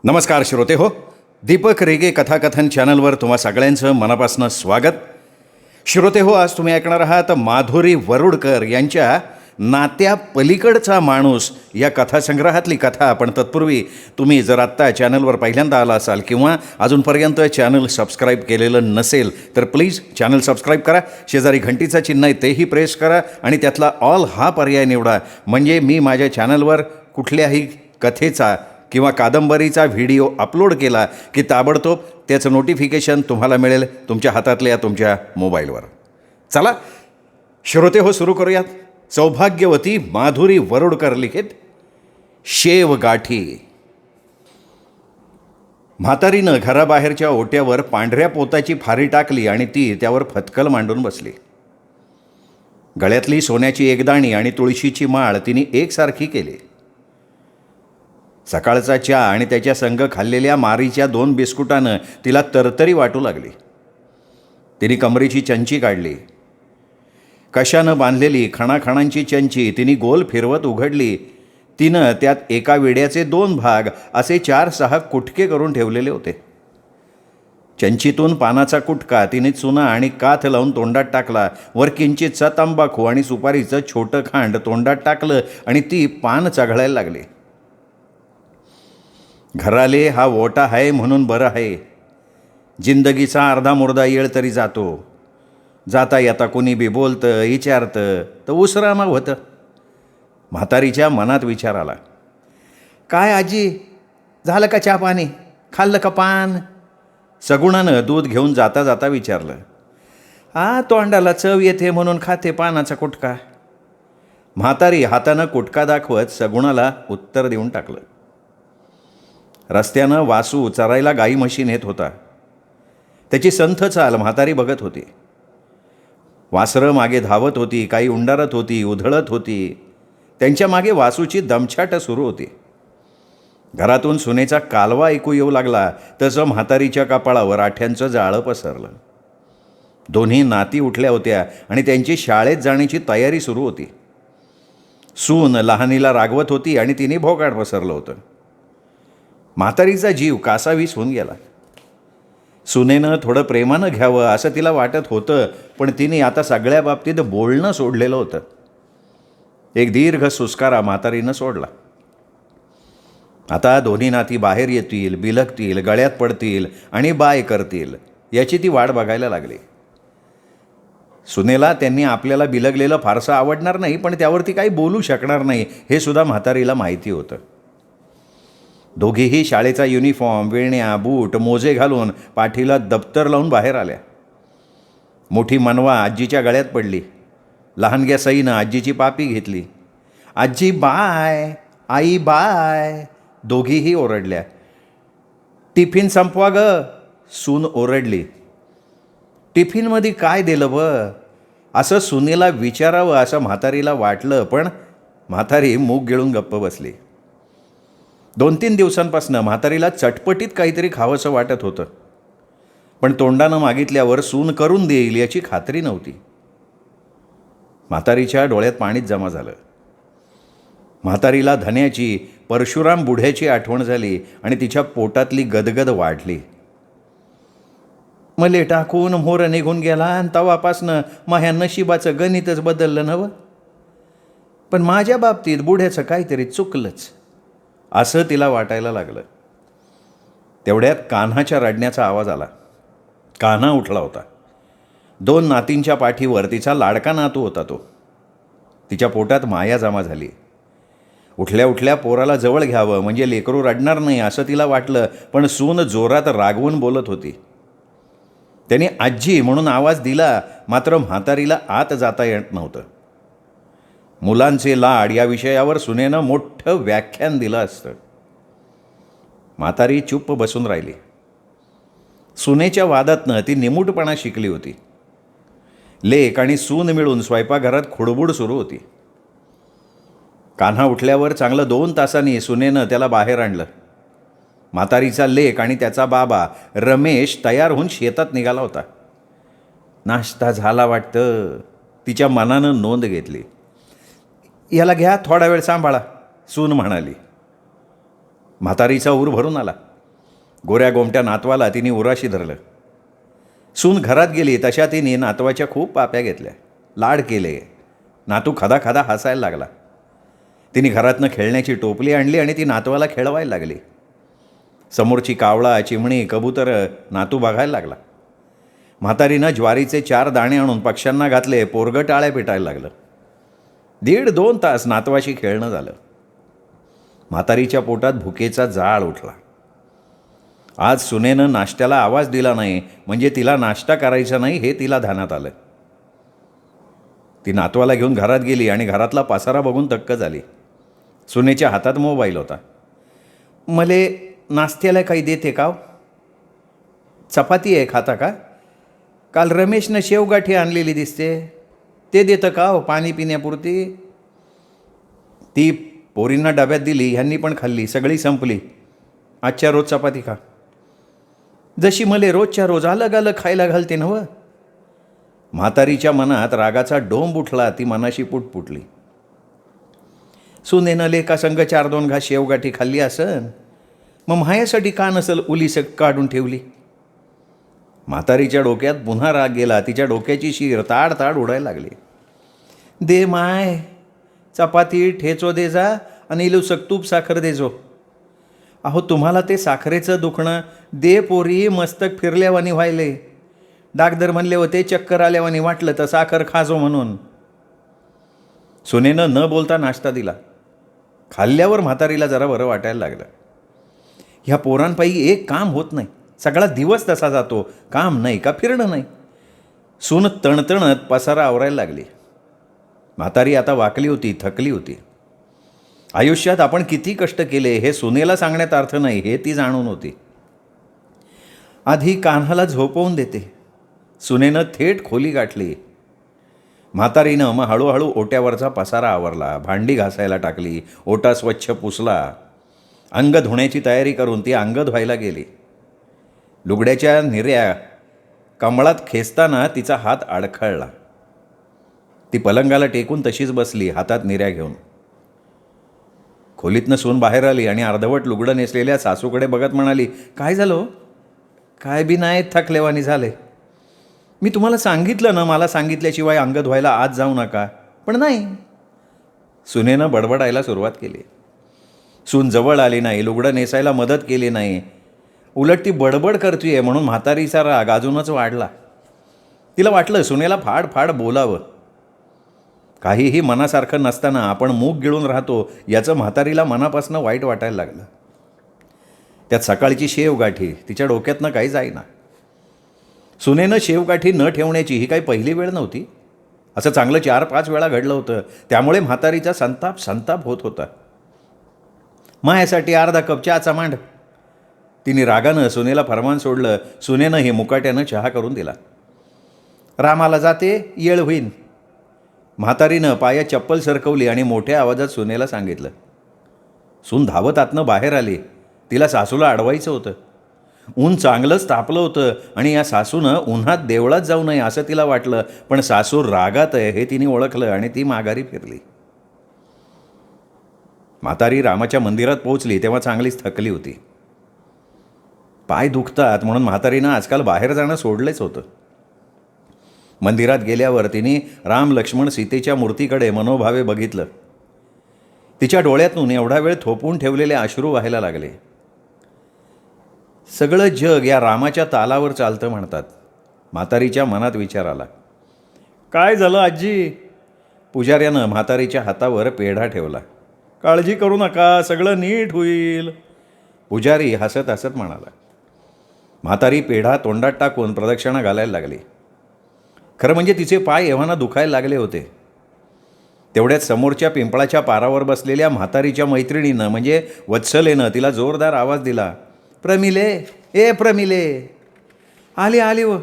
नमस्कार श्रोते हो, दीपक रेगे कथाकथन चॅनलवर तुम्हा सगळ्यांचं मनापासून स्वागत. श्रोते हो, आज तुम्ही ऐकणार आहात माधुरी वरुडकर यांच्या नात्या पलीकडचा माणूस या कथासंग्रहातली कथा. पण तत्पूर्वी तुम्ही जर आत्ता चॅनलवर पहिल्यांदा आला असाल किंवा अजूनपर्यंत चॅनल सबस्क्राईब केलेलं नसेल तर प्लीज चॅनल सबस्क्राईब करा. शेजारी घंटीचं चिन्ह आहे तेही प्रेस करा आणि त्यातला ऑल हा पर्याय निवडा. म्हणजे मी माझ्या चॅनलवर कुठल्याही कथेचा किंवा कादंबरीचा व्हिडिओ अपलोड केला की ताबडतोब त्याचं नोटिफिकेशन तुम्हाला मिळेल तुमच्या हातातल्या तुमच्या मोबाईलवर. चला श्रोते हो, सुरू करूयात. सौभाग्यवती माधुरी वरुडकर लिखित शेवगाठी. म्हातारीनं घराबाहेरच्या ओट्यावर पांढऱ्या पोताची फारी टाकली आणि ती त्यावर फतकल मांडून बसली. गळ्यातली सोन्याची एकदाणी आणि तुळशीची माळ तिने एकसारखी केली. सकाळचा चहा आणि त्याच्या संग खाल्लेल्या मारीच्या 2 बिस्कुटानं तिला तरतरी वाटू लागली. तिने कमरेची चंची काढली. कशानं बांधलेली खणाखणांची चंची तिने गोल फिरवत उघडली. तिनं त्यात एका विड्याचे 2 भाग असे 4-6 कुटके करून ठेवलेले होते. चंचीतून पानाचा कुटका तिने चुना आणि काथ लावून तोंडात टाकला. वर किंचितचा तंबाखू आणि सुपारीचं छोटं खांड तोंडात टाकलं आणि ती पान चघळायला लागली. घराले हा ओटा आहे म्हणून बरं आहे. जिंदगीचा अर्धा मुर्दा येळ तरी जातो. जाता येता कुणी बी बोलतं विचारतं तर उसरामा होतं. म्हातारीच्या मनात विचार आला, काय आजी, झालं का चहा पाणी, खाल्लं का पान? सगुणानं दूध घेऊन जाता जाता विचारलं. तोंडाला चव येते म्हणून खाते पानाचा कुटका. म्हातारी हातानं कुटका दाखवत सगुणाला उत्तर देऊन टाकलं. रस्त्यानं वासू चरायला गाई म्हशी नेत होता. त्याची संथ चाल म्हातारी बघत होती. वासरं मागे धावत होती, काही उंडारत होती, उधळत होती. त्यांच्या मागे वासूची दमछाट सुरू होती. घरातून सुनेचा कालवा ऐकू येऊ लागला तसं म्हातारीच्या कपाळावर आठ्यांचं जाळं पसरलं. दोन्ही नाती उठल्या होत्या आणि त्यांची शाळेत जाण्याची तयारी सुरू होती. सून लहानीला रागवत होती आणि तिने भोकाड पसरलं होतं. म्हातारीचा जीव कासावीस होऊन गेला. सुनेनं थोडं प्रेमानं घ्यावं असं तिला वाटत होतं, पण तिने आता सगळ्या बाबतीत बोलणं सोडलेलं होतं. एक दीर्घ सुस्कारा म्हातारीनं सोडला. आता दोन्ही नाती बाहेर येतील, बिलगतील, गळ्यात पडतील आणि बाय करतील याची ती वाट बघायला लागली. सुनेला त्यांनी आपल्याला बिलगलेलं फारसं आवडणार नाही, पण त्यावरती काही बोलू शकणार नाही हे सुद्धा म्हातारीला माहिती होतं. दोघीही शाळेचा युनिफॉर्म, वेण्या, बूट, मोजे घालून पाठीला दप्तर लावून बाहेर आल्या. मोठी मनवा आजीच्या गळ्यात पडली. लहानग्या सईनं आजीची पापी घेतली. आजी बाय, आई बाय, दोघीही ओरडल्या. टिफिन संपवा ग, सून ओरडली. टिफिनमध्ये काय दिलं ब असं सुनेला विचारावं असं म्हातारीला वाटलं, पण म्हातारी मूग गिळून गप्प बसली. 2-3 दिवसांपासून म्हातारीला चटपटीत काहीतरी खावंसं वाटत होतं, पण तोंडानं मागितल्यावर सून करून देईल याची खात्री नव्हती. म्हातारीच्या डोळ्यात पाणीच जमा झालं. म्हातारीला धन्याची, परशुराम बुढ्याची आठवण झाली आणि तिच्या पोटातली गदगद वाढली. मले टाकून मोर निघून गेला आणि तवापासनं माझ्या नशिबाचं गणितच बदललं नवं. पण माझ्या बाबतीत बुढ्याचं काहीतरी चुकलंच असं तिला वाटायला लागलं. तेवढ्यात कान्हाच्या रडण्याचा आवाज आला. कान्हा उठला होता. 2 नातींच्या पाठीवर तिचा लाडका नातू होता तो. तिच्या पोटात माया जमा झाली. उठल्या उठल्या पोराला जवळ घ्यावं म्हणजे लेकरू रडणार नाही असं तिला वाटलं, पण सून जोरात रागवून बोलत होती. त्याने आजी म्हणून आवाज दिला, मात्र म्हातारीला आत जाता येत नव्हतं. मुलांचे लाड या विषयावर सुनेनं मोठं व्याख्यान दिलं असतं. म्हातारी चुप्प बसून राहिली. सुनेच्या वादातनं ती निमूटपणा शिकली होती. लेक आणि सून मिळून स्वयंपाकघरात खुडबुड सुरू होती. कान्हा उठल्यावर चांगलं 2 तासांनी सुनेनं त्याला बाहेर आणलं. म्हातारीचा लेक आणि त्याचा बाबा रमेश तयार होऊन शेतात निघाला होता. नाश्ता झाला वाटतं, तिच्या मनानं नोंद घेतली. याला घ्या, थोडा वेळ सांभाळा, सून म्हणाली. म्हातारीचा ऊर भरून आला. गोऱ्या गोमट्या नातवाला तिने उराशी धरलं. सून घरात गेली तशा तिने नातवाच्या खूप पाप्या घेतल्या, लाड केले. नातू खदा खदा हसायला लागला. तिने घरातनं खेळण्याची टोपली आणली आणि ती नातवाला खेळवायला लागली. समोरची कावळा, चिमणी, कबूतर नातू बघायला लागला. म्हातारीनं ज्वारीचे 4 दाणे आणून पक्ष्यांना घातले. पोरगं टाळ्या पिटायला लागलं. 1.5-2 तास नातवाशी खेळणं झालं. म्हातारीच्या पोटात भुकेचा जाळ उठला. आज सुनेनं नाश्त्याला आवाज दिला नाही म्हणजे तिला नाश्ता करायचा नाही हे तिला ध्यानात आलं. ती नातवाला घेऊन घरात गेली आणि घरातला पसारा बघून थक्क झाली. सुनेच्या हातात मोबाईल होता. मले नाश्त्याला काही देते का? चपाती आहे, खाता का? काल रमेशनं शेवगाठी आणलेली दिसते, ते देतं का पाणी पिण्यापुरती? ती पोरींना डब्यात दिली, ह्यांनी पण खाल्ली, सगळी संपली. आजच्या रोज चपाती खा. जशी मले रोजच्या रोज अलग अलग खायला घालते ना व. म्हातारीच्या मनात रागाचा डोंब उठला. ती मनाशी पुटपुटली. सुनेनं लेका संग 4-2 घास शेवगाठी खाल्ली असन, मग मायासाठी का नसल उलीसक काढून ठेवली? म्हातारीच्या डोक्यात पुन्हा राग गेला. तिच्या डोक्याची शीर ताड ताड उडायला लागली. दे माय, चपाती ठेचो दे जा आणि इलूसक तूप साखर दे जो. अहो तुम्हाला ते साखरेचं दुखणं दे पोरी, मस्तक फिरल्यावानी व्हायले. डाक्टर म्हणले होते चक्कर आल्यावानी वाटलं तर साखर खाजो म्हणून. सुनेनं न बोलता नाश्ता दिला. खाल्ल्यावर म्हातारीला जरा बरं वाटायला लागलं. ह्या पोरांपायी एक काम होत नाही, सगळा दिवस तसा जातो, काम नाही का फिरणं नाही. सून तणतणत पसारा आवरायला लागली. म्हातारी आता वाकली होती, थकली होती. आयुष्यात आपण किती कष्ट केले हे सुनेला सांगण्यात अर्थ नाही हे ती जाणून होती. आधी कान्हाला झोपवून देते. सुनेनं थेट खोली गाठली. म्हातारीनं मग हळूहळू ओट्यावरचा पसारा आवरला, भांडी घासायला टाकली, ओटा स्वच्छ पुसला. अंग धुण्याची तयारी करून ती अंग धुवायला गेली. लुगड्याच्या निर्या कमळात खेचताना तिचा हात अडखळला. ती पलंगाला टेकून तशीच बसली, हातात निर्या घेऊन. खोलीतनं सून बाहेर आली आणि अर्धवट लुगडं नेसलेल्या सासूकडे बघत म्हणाली, काय झालं? काय बी नाही, थकलेवानी झाले. मी तुम्हाला सांगितलं ना, मला सांगितल्याशिवाय अंग धुवायला आज जाऊ नका, पण नाही. सुनेनं बडबडायला सुरुवात केली. सून जवळ आली नाही, लुगडं नेसायला मदत केली नाही. उलट ती बडबड करतोय म्हणून म्हातारीचा राग अजूनच वाढला. तिला वाटलं सुनेला फाड फाड बोलावं. काहीही मनासारखं नसताना आपण मूग गिळून राहतो याचं म्हातारीला मनापासून वाईट वाटायला लागलं. त्यात सकाळची शेवगाठी तिच्या डोक्यातनं काही जाईना. सुनेनं शेवगाठी न ठेवण्याची ही काही पहिली वेळ नव्हती. असं चांगलं 4-5 वेळा घडलं होतं. त्यामुळे म्हातारीचा संताप होत होता. मायासाठी अर्धा कप चहाचा मांड. तिने रागानं सुनेला फरमान सोडलं. सुनेनं हे मुकाट्यानं चहा करून दिला. रामाला जाते, येळ होईन. म्हातारीनं पायात चप्पल सरकवली आणि मोठ्या आवाजात सुनेला सांगितलं. सून धावत आतनं बाहेर आली. तिला सासूला अडवायचं होतं. ऊन चांगलंच तापलं होतं आणि या सासूनं उन्हात देवळात जाऊ नये असं तिला वाटलं. पण सासू रागात आहे हे तिने ओळखलं आणि ती माघारी फिरली. म्हातारी रामाच्या मंदिरात पोहोचली तेव्हा चांगलीच थकली होती. पाय दुखतात म्हणून म्हातारीनं आजकाल बाहेर जाणं सोडलेच होतं. मंदिरात गेल्यावर तिने राम, लक्ष्मण, सीतेच्या मूर्तीकडे मनोभावे बघितलं. तिच्या डोळ्यातून एवढा वेळ थोपून ठेवलेले अश्रू व्हायला लागले. सगळं जग या रामाच्या तालावर चालतं म्हणतात. म्हातारीच्या मनात विचार आला. काय झालं आजी? पुजाऱ्यानं म्हातारीच्या हातावर पेढा ठेवला. काळजी करू नका, सगळं नीट होईल. पुजारी हसत हसत म्हणाला. म्हातारी पेढा तोंडात टाकून प्रदक्षिणा घालायला लागली. खरं म्हणजे तिचे पाय एव्हाना दुखायला लागले होते. तेवढ्यात समोरच्या पिंपळाच्या पारावर बसलेल्या म्हातारीच्या मैत्रिणीनं म्हणजे वत्सलेनं तिला जोरदार आवाज दिला. प्रमिले, ए प्रमिले, आली आली व.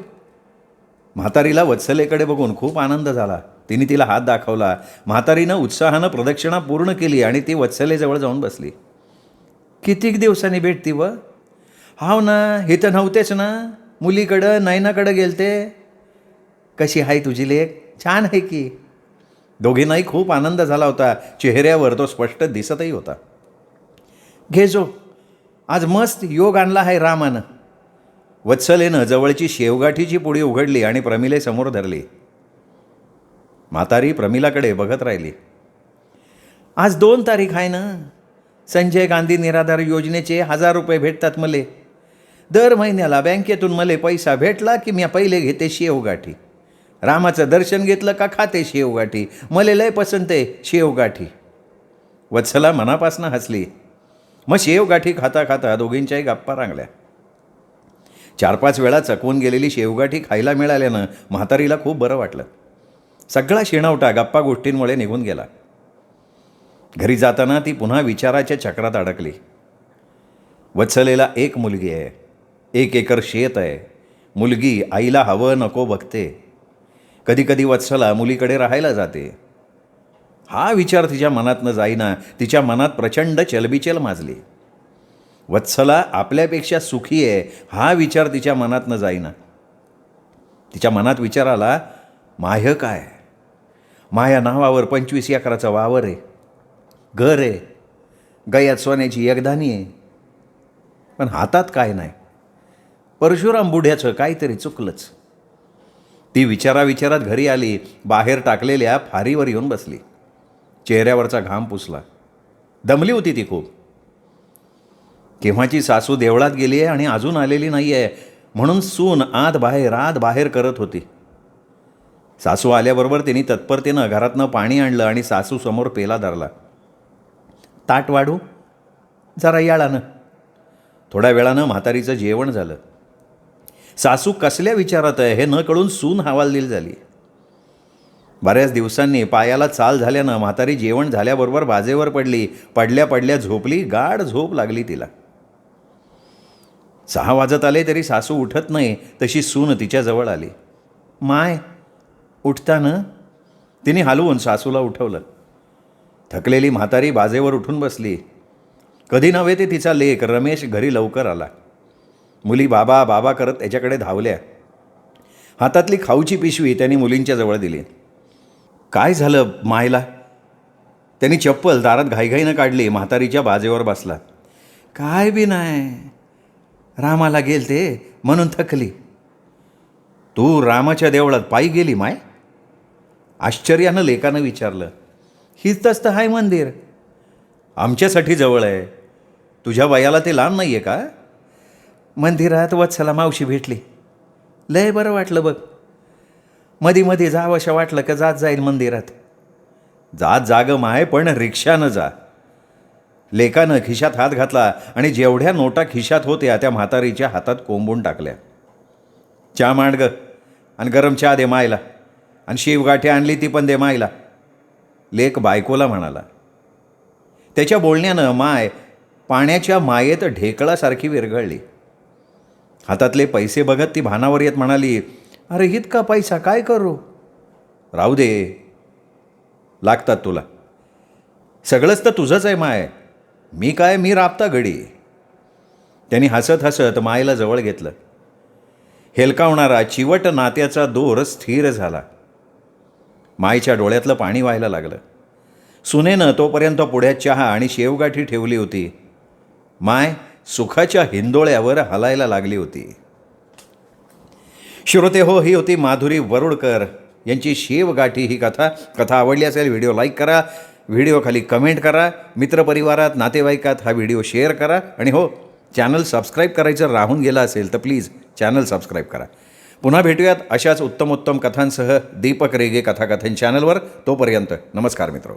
म्हातारीला वत्सलेकडे बघून खूप आनंद झाला. तिने तिला हात दाखवला. म्हातारीनं उत्साहानं प्रदक्षिणा पूर्ण केली आणि ती वत्सलेजवळ जाऊन बसली. कितीक दिवसांनी भेटती व? हाव ना, हे तर नव्हतेच ना, मुलीकडं नयनाकडं गेलते. कशी आहे तुझी लेक? छान आहे की. दोघींनाही खूप आनंद झाला होता. चेहऱ्यावर तो स्पष्ट दिसतही होता. घे जो, आज मस्त योग आणला आहे रामानं. वत्सलेनं जवळची शेवगाठीची पुडी उघडली आणि प्रमिलेसमोर धरली. म्हातारी प्रमिलाकडे बघत राहिली. आज 2 तारीख आहे ना. संजय गांधी निराधार योजनेचे 1000 रुपये भेटतात मले. दर महिन्याला बँकेतून मले पैसा भेटला की मी पहिले घेते शेवगाठी. रामाचं दर्शन घेतलं का खाते शेवगाठी. मले लय पसंत आहे शेवगाठी. वत्सला मनापासनं हसली. मग शेवगाठी खाता खाता दोघींच्याही गप्पा रांगल्या. 4-5 वेळा चकवून गेलेली शेवगाठी खायला मिळाल्यानं म्हातारीला खूप बरं वाटलं. सगळा शिणावटा गप्पा गोष्टींमुळे निघून गेला. घरी जाताना ती पुन्हा विचाराच्या चक्रात अडकली. वत्सलेला एक मुलगी आहे, 1 एकर शेत आहे. मुलगी आईला हवं नको बघते. कधीकधी वत्सला मुलीकडे राहायला जाते. हा विचार तिच्या मनातनं जाईना. तिच्या मनात प्रचंड चलबिचल माजली. वत्सला आपल्यापेक्षा सुखी आहे हा विचार तिच्या मनातनं जाईना. तिच्या मनात विचार आला, माह्य काय. माया नावावर 25 एकराचा वावर आहे, घर आहे, गयात सोन्याची एकदानी आहे. पण हातात काय नाही. परशुराम बुढ्याचं काहीतरी चुकलंच. ती विचारात घरी आली. बाहेर टाकलेल्या फारीवर येऊन बसली. चेहऱ्यावरचा घाम पुसला. दमली होती ती खूप. केव्हाची सासू देवळात गेली आहे आणि अजून आलेली नाही आहे म्हणून सून आत बाहेर करत होती. सासू आल्याबरोबर तिने तत्परतेनं घरातनं पाणी आणलं आणि सासूसमोर पेला धरला. ताट वाढू जरा याळानं. थोड्या वेळानं म्हातारीचं जेवण झालं. सासू कसल्या विचारात आहे हे न कळून सून हवालदिल झाली. बऱ्याच दिवसांनी पायाला चाल झाल्यानं म्हातारी जेवण झाल्याबरोबर बाजेवर पडली. पडल्या झोपली. गाढ झोप लागली तिला. 6 वाजत आले तरी सासू उठत नाही तशी सून तिच्याजवळ आली. माय उठता ना. तिने हलवून सासूला उठवलं. थकलेली म्हातारी बाजेवर उठून बसली. कधी नव्हे ते तिचा लेक रमेश घरी लवकर आला. मुली बाबा बाबा करत त्याच्याकडे धावल्या. हातातली खाऊची पिशवी त्यांनी मुलींच्या जवळ दिली. काय झालं मायला. त्यांनी चप्पल दारात घाईघाईनं काढली. म्हातारीच्या बाजेवर बसला. काय बी नाही, रामाला गेलते म्हणून थकली. तू रामाच्या देवळात पायी गेली माय. आश्चर्यानं लेकानं विचारलं. हीच तसं आहे मंदिर. आमच्यासाठी जवळ आहे. तुझ्या वयाला ते लांब नाही आहे का. मंदिरात वत्सला मावशी भेटली. लय बरं वाटलं बघ. मध्ये जावंशा वाटलं का जात जाईल मंदिरात. जात जाग माय पण रिक्षानं जा. लेकानं खिशात हात घातला आणि जेवढ्या नोटा खिशात होत्या त्या म्हातारीच्या हातात कोंबून टाकल्या. चहा मांड ग आणि गरम चहा दे मायला. आणि शेवगाठी आणली ती पण दे मायला. लेक बायकोला म्हणाला. त्याच्या बोलण्यानं माय पाण्याच्या मायेत ढेकळासारखी विरघळली. हातातले पैसे बघत ती भानावर येत म्हणाली, अरे इतका पैसा काय करू. राहू दे, लागतात तुला. सगळंच तर तुझंच आहे माय. मी राबता गडी. त्यांनी हसत हसत मायला जवळ घेतलं. हेलकावणारा चिवट नात्याचा दोर स्थिर झाला. मायच्या डोळ्यातलं पाणी व्हायला लागलं. सुनेनं तोपर्यंत पुढ्यात चहा आणि शेवगाठी ठेवली होती. माय सुखाच्या हिंदोळ्यावर हलायला लागली होती. श्रोते हो, ही होती माधुरी वरुडकर यांची शेवगाठी ही कथा आवडली असेल व्हिडिओ लाईक करा. व्हिडिओ खाली कमेंट करा. मित्रपरिवारात नातेवाईकात हा व्हिडिओ शेअर करा. आणि हो, चॅनल सबस्क्राईब करायचं राहून गेलं असेल तर प्लीज चॅनल सबस्क्राईब करा. पुन्हा भेटूयात अशाच उत्तमोत्तम कथांसह दीपक रेगे कथाकथन चॅनलवर. तोपर्यंत नमस्कार मित्रो.